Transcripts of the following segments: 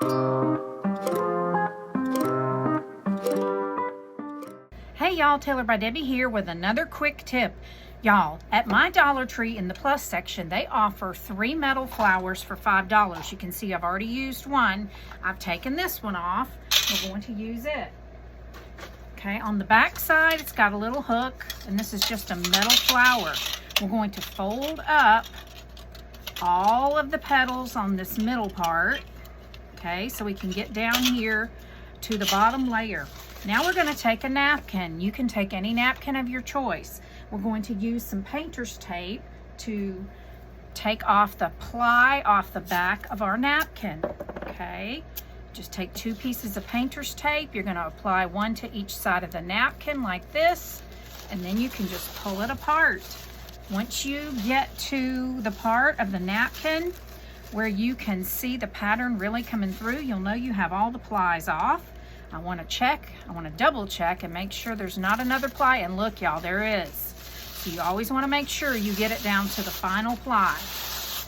Hey y'all, Taylor by Debbie here with another quick tip. Y'all, at my Dollar Tree in the plus section, they offer 3 metal flowers for $5. You can see I've already used one. I've taken this one off. We're going to use it. Okay, on the back side, it's got a little hook, and this is just a metal flower. We're going to fold up all of the petals on this middle part, okay, so we can get down here to the bottom layer. Now we're going to take a napkin. You can take any napkin of your choice. We're going to use some painter's tape to take off the ply off the back of our napkin. Okay, just take 2 pieces of painter's tape. You're going to apply 1 to each side of the napkin like this, and then you can just pull it apart. Once you get to the part of the napkin where you can see the pattern really coming through, you'll know you have all the plies off. I want to double check and make sure there's not another ply, and look y'all, there is. So you always want to make sure you get it down to the final ply.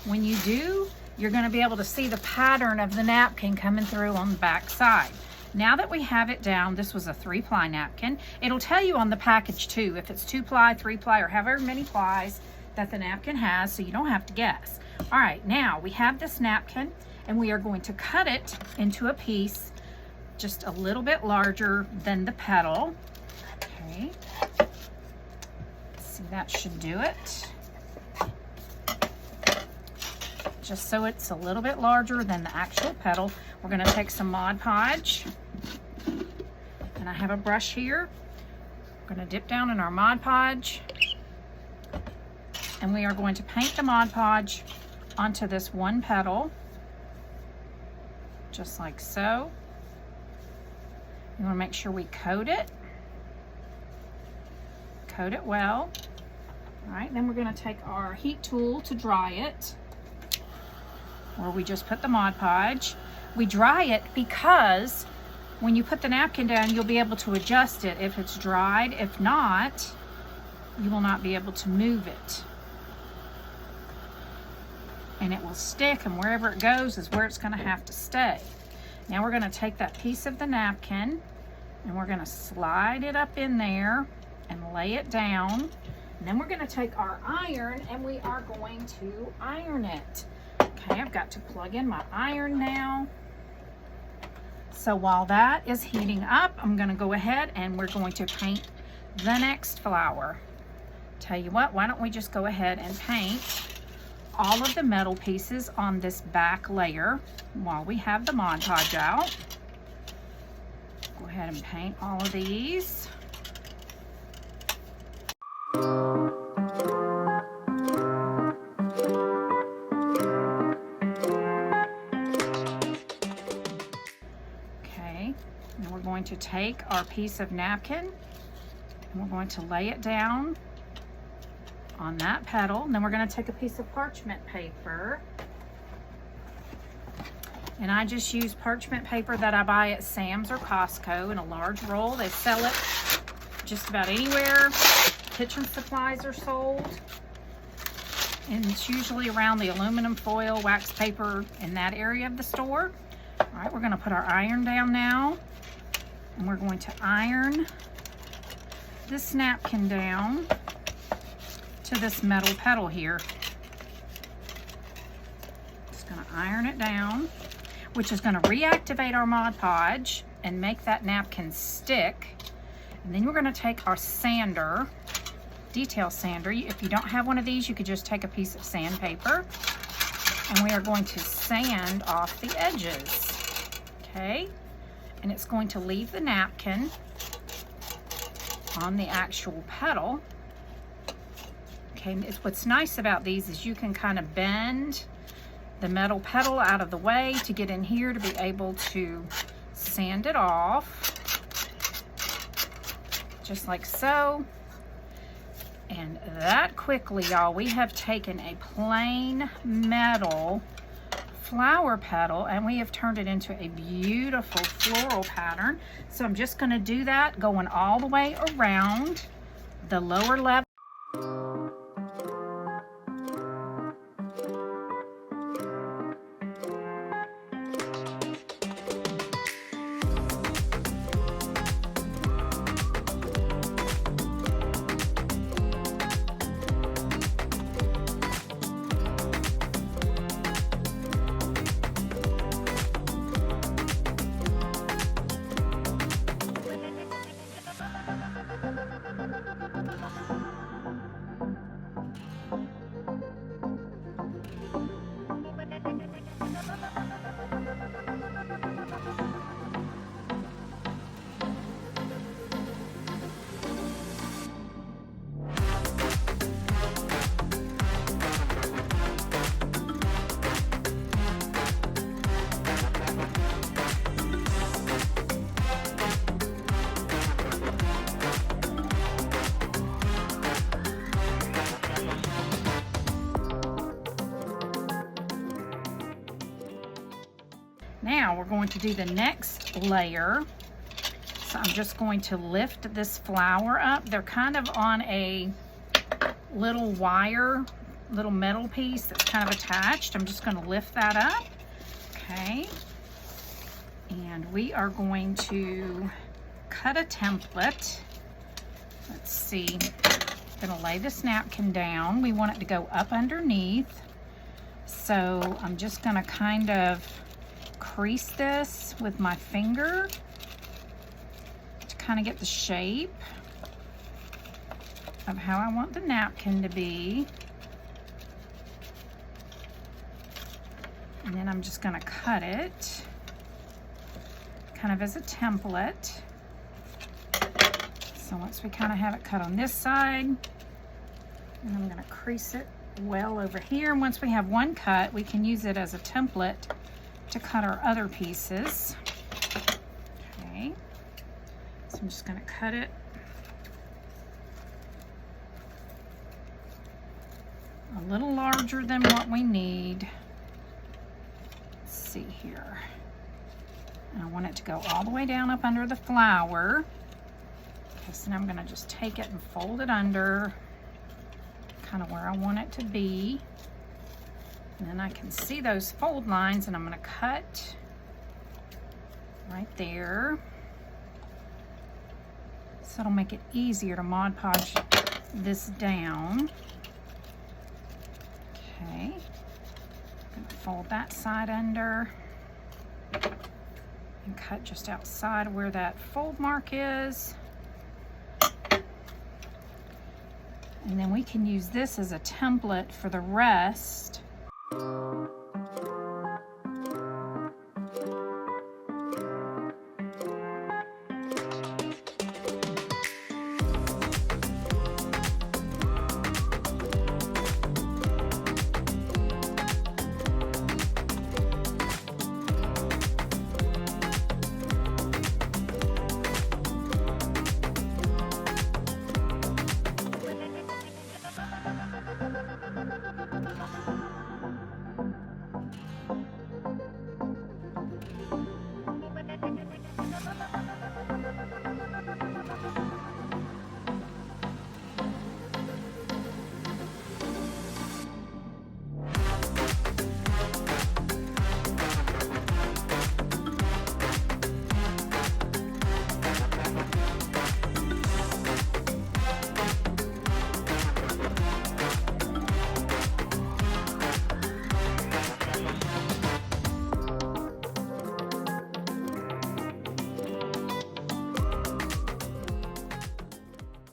When you do, you're going to be able to see the pattern of the napkin coming through on the back side. Now that we have it down, this was a 3-ply napkin. It'll tell you on the package too, if it's 2-ply, 3-ply, or however many plies that the napkin has, so you don't have to guess. All right, now we have this napkin, and we are going to cut it into a piece just a little bit larger than the petal. Okay, see, that should do it. Just so it's a little bit larger than the actual petal. We're going to take some Mod Podge, and I have a brush here. We're going to dip down in our Mod Podge, and we are going to paint the Mod Podge onto this one petal, just like so. You want to make sure we coat it well. All right, then we're going to take our heat tool to dry it, or we just put the Mod Podge. We dry it because when you put the napkin down, you'll be able to adjust it if it's dried. If not, you will not be able to move it, and it will stick, and wherever it goes is where it's going to have to stay. Now we're going to take that piece of the napkin, and we're going to slide it up in there and lay it down. And then we're going to take our iron, and we are going to iron it. Okay, I've got to plug in my iron now. So while that is heating up, I'm going to go ahead and we're going to paint the next flower. Tell you what, why don't we just go ahead and paint all of the metal pieces on this back layer while we have the Mod Podge out. Go ahead and paint all of these. Okay, now we're going to take our piece of napkin, and we're going to lay it down on that petal. And then we're going to take a piece of parchment paper, and I just use parchment paper that I buy at Sam's or Costco in a large roll. They sell it just about anywhere kitchen supplies are sold, and it's usually around the aluminum foil, wax paper in that area of the store. All right, we're going to put our iron down now, and we're going to iron this napkin down to this metal petal here. Just going to iron it down, which is going to reactivate our Mod Podge and make that napkin stick. And then we're going to take our sander, detail sander. If you don't have one of these, you could just take a piece of sandpaper, and we are going to sand off the edges. Okay, and it's going to leave the napkin on the actual petal. Okay, what's nice about these is you can kind of bend the metal petal out of the way to get in here to be able to sand it off, just like so. And that quickly, y'all, we have taken a plain metal flower petal and we have turned it into a beautiful floral pattern. So I'm just going to do that going all the way around the lower level. we're going to do the next layer. So I'm just going to lift this flower up. They're kind of on a little wire, little metal piece that's kind of attached. I'm just going to lift that up. Okay. And we are going to cut a template. Let's see. I'm going to lay this napkin down. We want it to go up underneath. So I'm just going to kind of crease this with my finger to kind of get the shape of how I want the napkin to be. And then I'm just going to cut it kind of as a template. So once we kind of have it cut on this side, and I'm going to crease it well over here. And once we have one cut, we can use it as a template to cut our other pieces. Okay, so I'm just going to cut it a little larger than what we need. Let's see here. And I want it to go all the way down up under the flower. Okay, so now I'm going to just take it and fold it under kind of where I want it to be. And then I can see those fold lines, and I'm going to cut right there. So it'll make it easier to Mod Podge this down. Okay, I'm going to fold that side under and cut just outside where that fold mark is. And then we can use this as a template for the rest.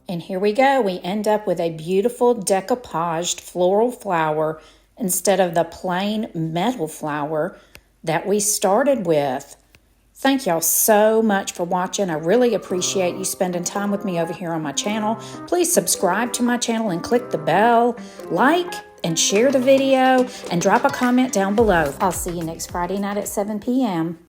And here we go. We end up with a beautiful decoupaged floral flower instead of the plain metal flower that we started with. Thank y'all so much for watching. I really appreciate you spending time with me over here on my channel. Please subscribe to my channel and click the bell, like and share the video, and drop a comment down below. I'll see you next Friday night at 7 p.m.